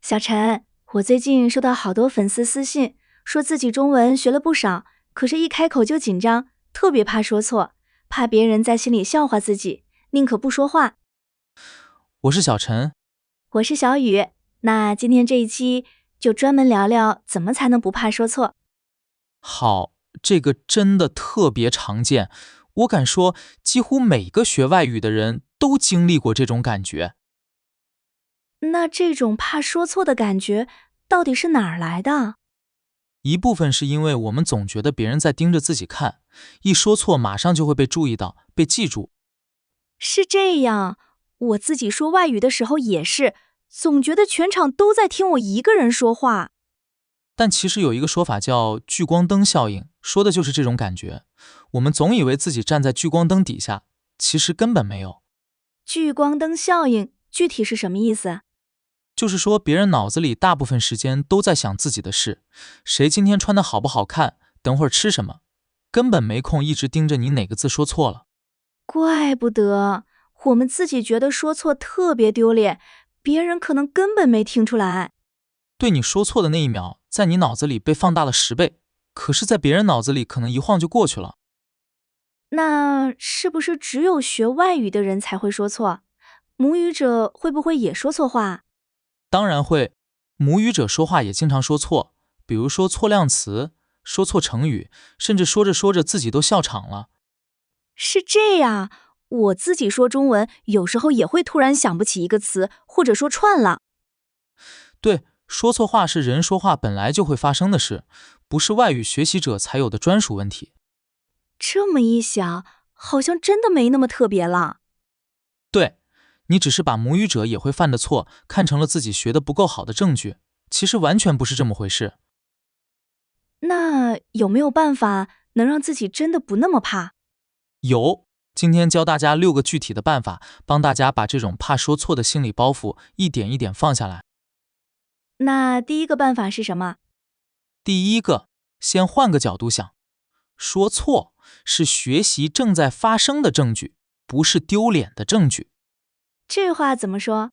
小陈，我最近收到好多粉丝私信，说自己中文学了不少，可是一开口就紧张，特别怕说错，怕别人在心里笑话自己，宁可不说话。我是小陈，我是小雨，那今天这一期就专门聊聊怎么才能不怕说错。好，这个真的特别常见，我敢说几乎每个学外语的人都经历过这种感觉。那这种怕说错的感觉到底是哪儿来的？一部分是因为我们总觉得别人在盯着自己看，一说错马上就会被注意到，被记住。是这样，我自己说外语的时候也是，总觉得全场都在听我一个人说话。但其实有一个说法叫聚光灯效应，说的就是这种感觉。我们总以为自己站在聚光灯底下，其实根本没有。聚光灯效应具体是什么意思？就是说别人脑子里大部分时间都在想自己的事，谁今天穿的好不好看，等会儿吃什么，根本没空一直盯着你哪个字说错了。怪不得我们自己觉得说错特别丢脸，别人可能根本没听出来。对你说错的那一秒，在你脑子里被放大了10倍，可是在别人脑子里可能一晃就过去了。那是不是只有学外语的人才会说错？母语者会不会也说错话？当然会，母语者说话也经常说错，比如说错量词，说错成语，甚至说着说着自己都笑场了。是这样，我自己说中文有时候也会突然想不起一个词，或者说串了。对，说错话是人说话本来就会发生的事，不是外语学习者才有的专属问题。这么一想，好像真的没那么特别了。对，你只是把母语者也会犯的错看成了自己学得不够好的证据，其实完全不是这么回事。那有没有办法能让自己真的不那么怕？有，今天教大家6个具体的办法，帮大家把这种怕说错的心理包袱一点一点放下来。那第一个办法是什么？第一个，先换个角度想，说错是学习正在发生的证据，不是丢脸的证据。这话怎么说？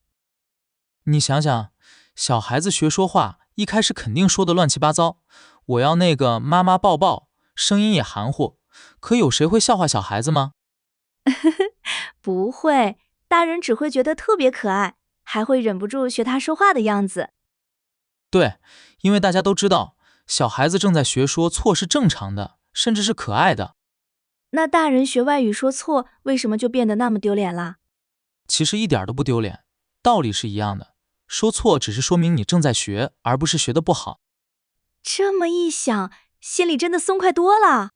你想想，小孩子学说话，一开始肯定说的乱七八糟，我要那个妈妈抱抱，声音也含糊，可有谁会笑话小孩子吗？不会，大人只会觉得特别可爱，还会忍不住学他说话的样子。对，因为大家都知道，小孩子正在学说错是正常的，甚至是可爱的。那大人学外语说错，为什么就变得那么丢脸啦？其实一点都不丢脸，道理是一样的，说错只是说明你正在学，而不是学得不好。这么一想，心里真的松快多了。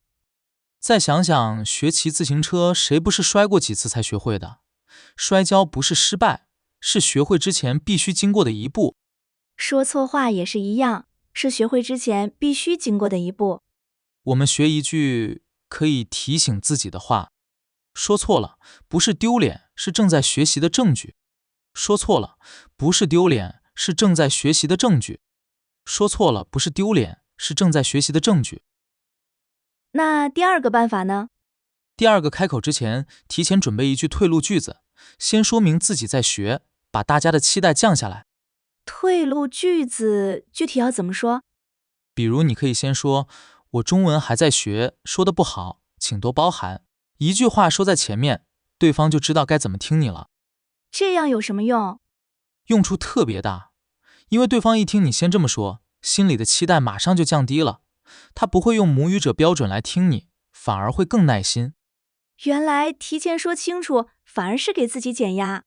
再想想，学骑自行车，谁不是摔过几次才学会的？摔跤不是失败，是学会之前必须经过的一步。说错话也是一样，是学会之前必须经过的一步。我们学一句可以提醒自己的话，说错了，不是丢脸，是正在学习的证据。说错了，不是丢脸，是正在学习的证据。说错了，不是丢脸，是正在学习的证据。那第二个办法呢？第二个，开口之前，提前准备一句退路句子，先说明自己在学，把大家的期待降下来。退路句子具体要怎么说？比如你可以先说，我中文还在学，说得不好，请多包涵。一句话说在前面，对方就知道该怎么听你了。这样有什么用？用处特别大，因为对方一听你先这么说，心里的期待马上就降低了，他不会用母语者标准来听你，反而会更耐心。原来提前说清楚，反而是给自己减压。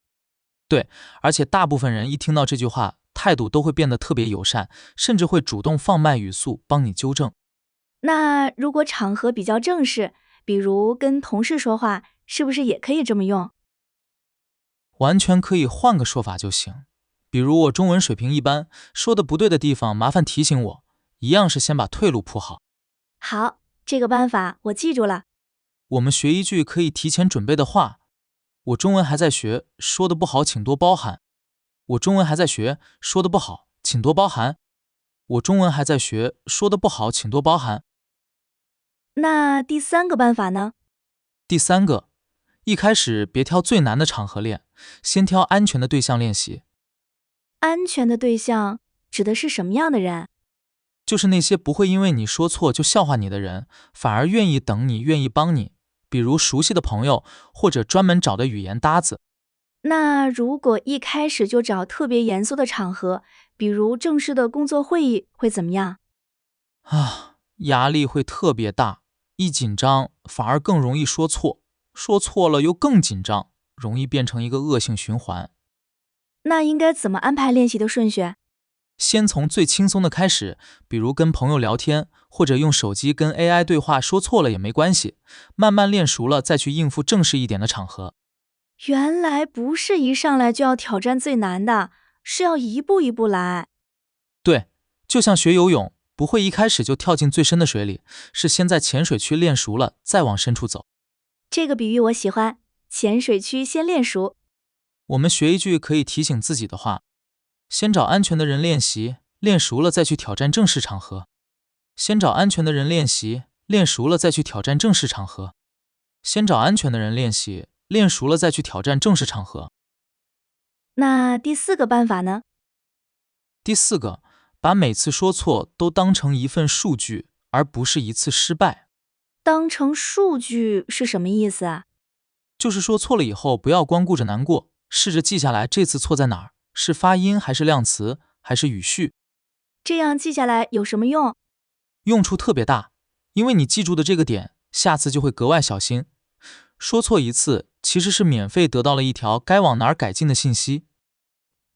对，而且大部分人一听到这句话，态度都会变得特别友善，甚至会主动放慢语速帮你纠正。那如果场合比较正式，比如跟同事说话，是不是也可以这么用？完全可以换个说法就行，比如我中文水平一般，说的不对的地方麻烦提醒我，一样是先把退路铺好。好，这个办法我记住了。我们学一句可以提前准备的话，我中文还在学，说的不好请多包涵。我中文还在学，说的不好请多包涵。我中文还在学，说的不好请多包涵。那第三个办法呢？第三个，一开始别挑最难的场合练，先挑安全的对象练习。安全的对象指的是什么样的人？就是那些不会因为你说错就笑话你的人，反而愿意等你，愿意帮你，比如熟悉的朋友，或者专门找的语言搭子。那如果一开始就找特别严肃的场合，比如正式的工作会议，会怎么样？压力会特别大，一紧张反而更容易说错，说错了又更紧张，容易变成一个恶性循环。那应该怎么安排练习的顺序？先从最轻松的开始，比如跟朋友聊天，或者用手机跟 AI 对话，说错了也没关系，慢慢练熟了再去应付正式一点的场合。原来不是一上来就要挑战最难的，是要一步一步来。对，就像学游泳，不会一开始就跳进最深的水里，是先在浅水区练熟了，再往深处走。这个比喻我喜欢，浅水区先练熟。我们学一句可以提醒自己的话：先找安全的人练习，练熟了再去挑战正式场合。先找安全的人练习，练熟了再去挑战正式场合。先找安全的人练习，练熟了再去挑战正式场合。那第4个办法呢？第4个，把每次说错都当成一份数据，而不是一次失败。当成数据是什么意思啊？就是说错了以后，不要光顾着难过，试着记下来这次错在哪儿，是发音还是量词，还是语序。这样记下来有什么用？用处特别大，因为你记住的这个点，下次就会格外小心。说错一次，其实是免费得到了一条该往哪儿改进的信息。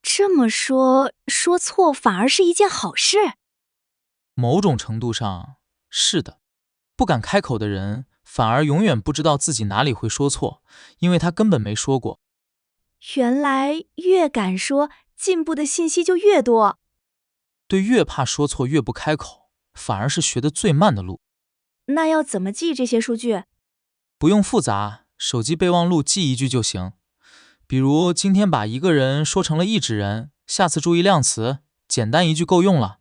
这么说，说错反而是一件好事。某种程度上，是的。不敢开口的人，反而永远不知道自己哪里会说错，因为他根本没说过。原来越敢说，进步的信息就越多。对，越怕说错越不开口，反而是学得最慢的路。那要怎么记这些数据？不用复杂，手机备忘录记一句就行。比如今天把一个人说成了一指人，下次注意量词，简单一句够用了。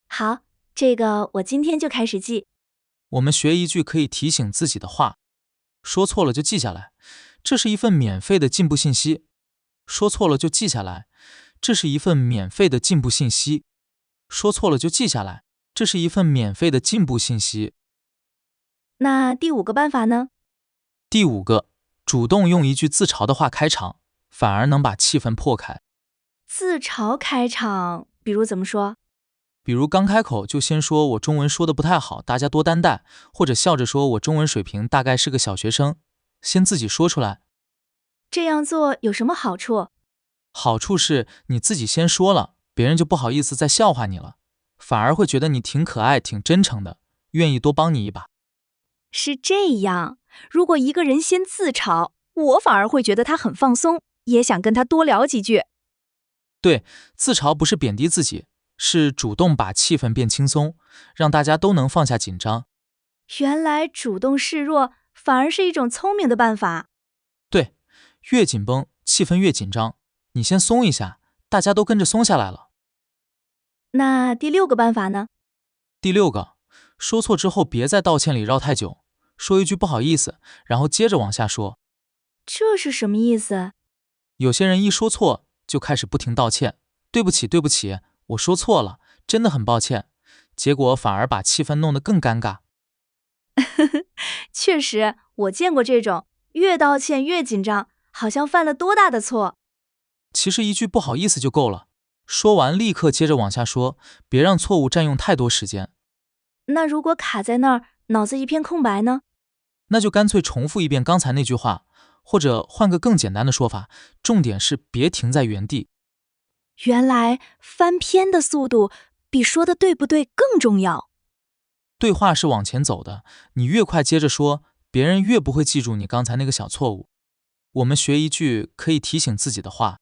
好，这个我今天就开始记。我们学一句可以提醒自己的话，说错了就记下来，这是一份免费的进步信息。说错了就记下来，这是一份免费的进步信息。说错了就记下来，这是一份免费的进步信息。那第5个办法呢？第5个，主动用一句自嘲的话开场，反而能把气氛破开。自嘲开场，比如怎么说？比如刚开口就先说我中文说的不太好，大家多担待，或者笑着说我中文水平大概是个小学生，先自己说出来。这样做有什么好处？好处是你自己先说了，别人就不好意思再笑话你了，反而会觉得你挺可爱挺真诚的，愿意多帮你一把。是这样，如果一个人先自嘲，我反而会觉得他很放松，也想跟他多聊几句。对，自嘲不是贬低自己，是主动把气氛变轻松，让大家都能放下紧张。原来主动示弱反而是一种聪明的办法。对，越紧绷，气氛越紧张，你先松一下，大家都跟着松下来了。那第6个办法呢？第6个，说错之后别在道歉里绕太久，说一句不好意思，然后接着往下说。这是什么意思？有些人一说错就开始不停道歉，对不起对不起，我说错了，真的很抱歉，结果反而把气氛弄得更尴尬。确实，我见过这种，越道歉越紧张，好像犯了多大的错。其实一句不好意思就够了，说完立刻接着往下说，别让错误占用太多时间。那如果卡在那儿，脑子一片空白呢？那就干脆重复一遍刚才那句话，或者换个更简单的说法，重点是别停在原地。原来翻篇的速度比说的对不对更重要。对话是往前走的，你越快接着说，别人越不会记住你刚才那个小错误。我们学一句可以提醒自己的话，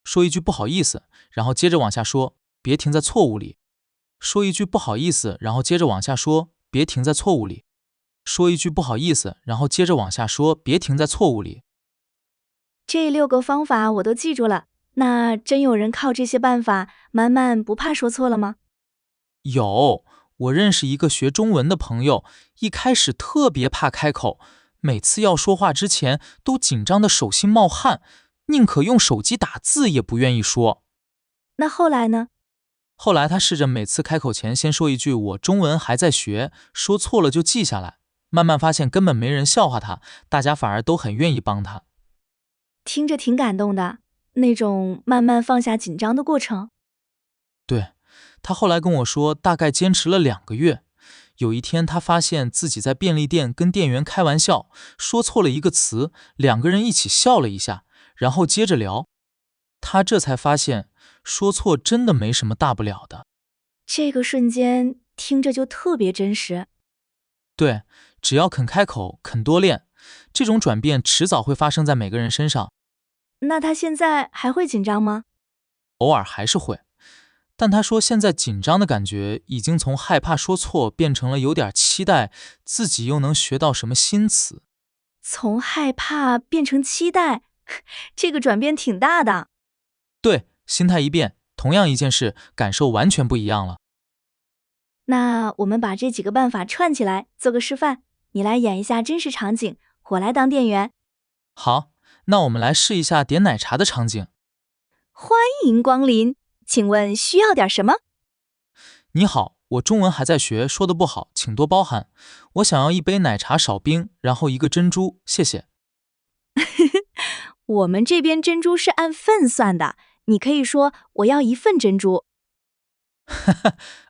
说一句不好意思，然后接着往下说，别停在错误里。说一句不好意思，然后接着往下说，别停在错误里。说一句不好意思，然后接着往下说，别停在错误里。这6个方法我都记住了，那真有人靠这些办法慢慢不怕说错了吗？有，我认识一个学中文的朋友，一开始特别怕开口，每次要说话之前都紧张的手心冒汗，宁可用手机打字也不愿意说。那后来呢？后来他试着每次开口前先说一句我中文还在学，说错了就记下来，慢慢发现根本没人笑话他，大家反而都很愿意帮他。听着挺感动的，那种慢慢放下紧张的过程。对，他后来跟我说，大概坚持了2个月。有一天，他发现自己在便利店跟店员开玩笑，说错了一个词，两个人一起笑了一下，然后接着聊。他这才发现，说错真的没什么大不了的。这个瞬间听着就特别真实。对，只要肯开口，肯多练，这种转变迟早会发生在每个人身上。那他现在还会紧张吗？偶尔还是会，但他说现在紧张的感觉已经从害怕说错变成了有点期待自己又能学到什么新词。从害怕变成期待，这个转变挺大的。对，心态一变，同样一件事，感受完全不一样了。那我们把这几个办法串起来做个示范，你来演一下真实场景，我来当店员。好，那我们来试一下点奶茶的场景。欢迎光临，请问需要点什么？你好，我中文还在学，说的不好，请多包涵。我想要一杯奶茶少冰，然后一个珍珠，谢谢。我们这边珍珠是按份算的，你可以说我要1份珍珠。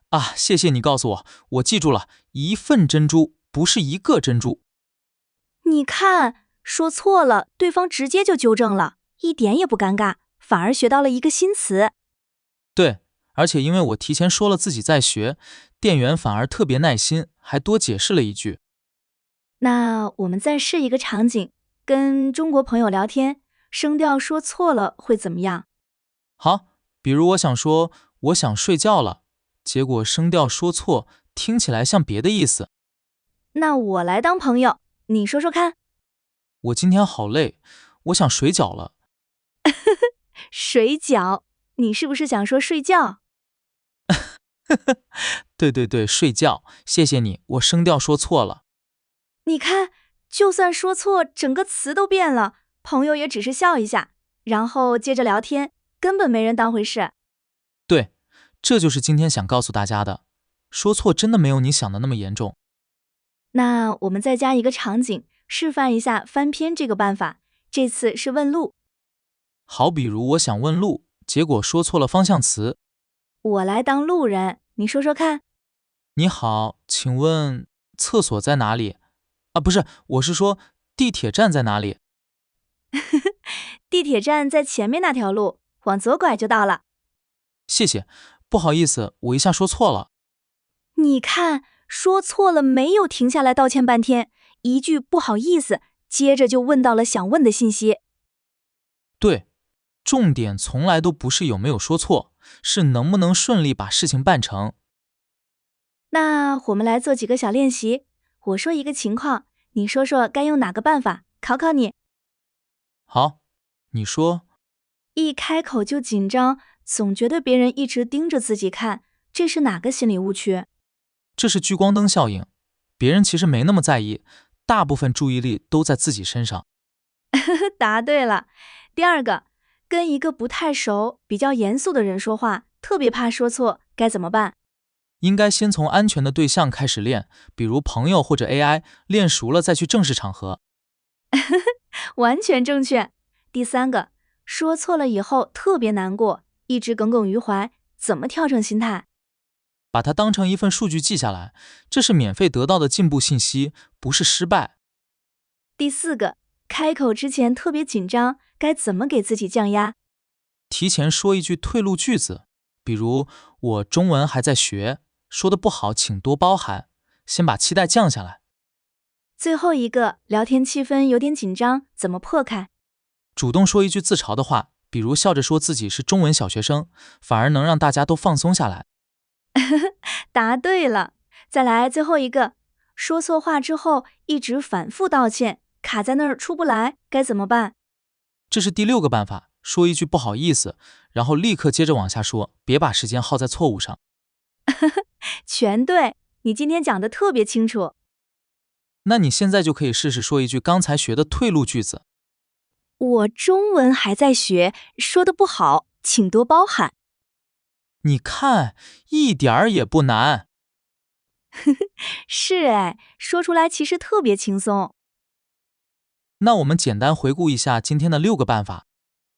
啊，谢谢你告诉我，我记住了，1份珍珠，不是1个珍珠。你看，说错了，对方直接就纠正了，一点也不尴尬，反而学到了一个新词。对，而且因为我提前说了自己在学，店员反而特别耐心，还多解释了一句。那我们再试一个场景，跟中国朋友聊天，声调说错了会怎么样？好，比如我想说我想睡觉了，结果声调说错，听起来像别的意思。那我来当朋友，你说说看。我今天好累，我想水饺了。水饺，你是不是想说睡觉？对，睡觉，谢谢你，我声调说错了。你看，就算说错，整个词都变了，朋友也只是笑一下，然后接着聊天，根本没人当回事。对，这就是今天想告诉大家的，说错真的没有你想的那么严重。那我们再加一个场景，示范一下翻篇这个办法，这次是问路。好，比如我想问路，结果说错了方向词。我来当路人，你说说看。你好，请问厕所在哪里？啊，不是，我是说地铁站在哪里？地铁站在前面那条路，往左拐就到了。谢谢，不好意思，我一下说错了。你看，说错了没有停下来道歉半天，一句不好意思，接着就问到了想问的信息。对，重点从来都不是有没有说错，是能不能顺利把事情办成。那我们来做几个小练习，我说一个情况，你说说该用哪个办法，考考你。好，你说。一开口就紧张，总觉得别人一直盯着自己看，这是哪个心理误区？这是聚光灯效应，别人其实没那么在意，大部分注意力都在自己身上。答对了。第二个，跟一个不太熟、比较严肃的人说话，特别怕说错，该怎么办？应该先从安全的对象开始练，比如朋友或者 AI， 练熟了再去正式场合。完全正确。第三个，说错了以后特别难过，一直耿耿于怀，怎么调整心态？把它当成一份数据记下来，这是免费得到的进步信息，不是失败。第四个，开口之前特别紧张，该怎么给自己降压？提前说一句退路句子，比如我中文还在学，说的不好请多包涵，先把期待降下来。最后一个，聊天气氛有点紧张，怎么破开？主动说一句自嘲的话，比如笑着说自己是中文小学生，反而能让大家都放松下来。答对了。再来最后一个，说错话之后一直反复道歉，卡在那儿出不来，该怎么办？这是第6个办法，说一句不好意思，然后立刻接着往下说，别把时间耗在错误上。全对，你今天讲的特别清楚。那你现在就可以试试说一句刚才学的退路句子。我中文还在学，说的不好，请多包涵。你看，一点儿也不难。是哎，说出来其实特别轻松。那我们简单回顾一下今天的6个办法。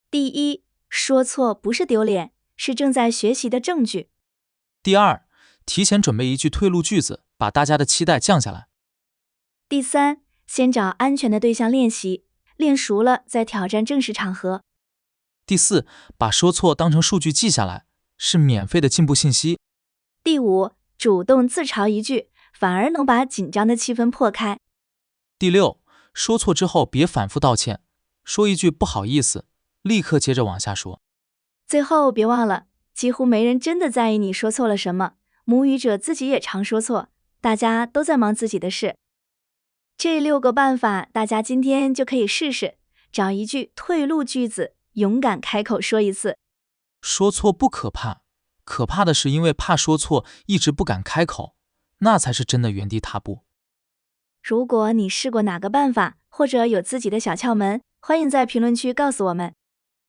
第一，说错不是丢脸，是正在学习的证据。第二，提前准备一句退路句子，把大家的期待降下来。第三，先找安全的对象练习，练熟了再挑战正式场合。第四，把说错当成数据记下来，是免费的进步信息。第五，主动自嘲一句，反而能把紧张的气氛破开。第六，说错之后别反复道歉，说一句不好意思，立刻接着往下说。最后别忘了，几乎没人真的在意你说错了什么，母语者自己也常说错，大家都在忙自己的事。这6个办法，大家今天就可以试试，找一句退路句子，勇敢开口说一次。说错不可怕，可怕的是因为怕说错，一直不敢开口，那才是真的原地踏步。如果你试过哪个办法，或者有自己的小窍门，欢迎在评论区告诉我们。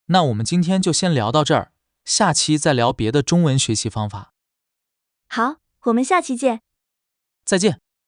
那我们今天就先聊到这儿，下期再聊别的中文学习方法。好，我们下期见。再见。